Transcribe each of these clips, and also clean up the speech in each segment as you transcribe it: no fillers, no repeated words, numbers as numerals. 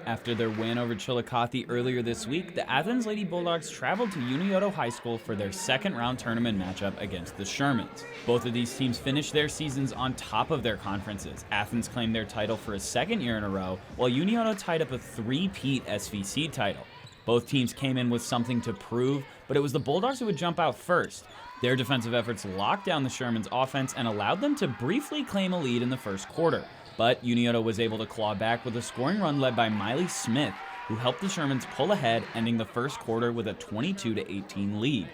After their win over Chillicothe earlier this week, the Athens Lady Bulldogs traveled to Unioto High School for their second-round tournament matchup against the Shermans. Both of these teams finished their seasons on top of their conferences. Athens claimed their title for a second year in a row, while Unioto tied up a three-peat SVC title. Both teams came in with something to prove, but it was the Bulldogs who would jump out first. Their defensive efforts locked down the Shermans' offense and allowed them to briefly claim a lead in the first quarter. But Unioto was able to claw back with a scoring run led by Miley Smith, who helped the Shermans pull ahead, ending the first quarter with a 22-18 lead.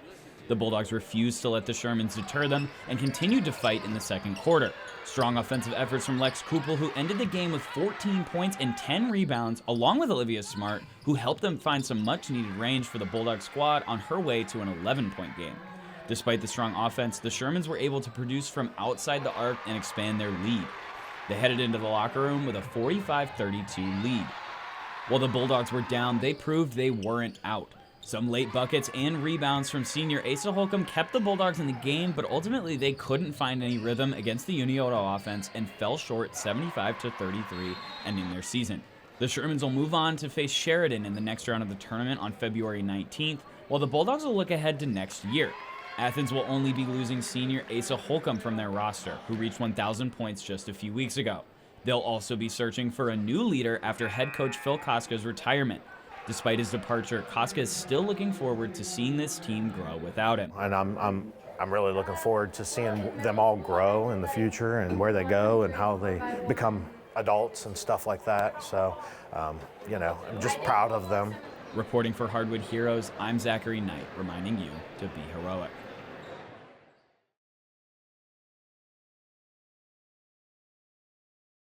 The Bulldogs refused to let the Shermans deter them and continued to fight in the second quarter. Strong offensive efforts from Lex Kupel, who ended the game with 14 points and 10 rebounds, along with Olivia Smart, who helped them find some much-needed range for the Bulldog squad on her way to an 11-point game. Despite the strong offense, the Shermans were able to produce from outside the arc and expand their lead. They headed into the locker room with a 45-32 lead. While the Bulldogs were down, they proved they weren't out. Some late buckets and rebounds from senior Asa Holcombe kept the Bulldogs in the game, but ultimately they couldn't find any rhythm against the Unioto offense and fell short 75-33, ending their season. The Shermans will move on to face Sheridan in the next round of the tournament on February 19th, while the Bulldogs will look ahead to next year. Athens will only be losing senior Asa Holcombe from their roster, who reached 1,000 points just a few weeks ago. They'll also be searching for a new leader after head coach Phil Koska's retirement. Despite his departure, Koska is still looking forward to seeing this team grow without him. And I'm really looking forward to seeing them all grow in the future and where they go and how they become adults and stuff like that. So, I'm just proud of them. Reporting for Hardwood Heroes, I'm Zachary Knight, reminding you to be heroic.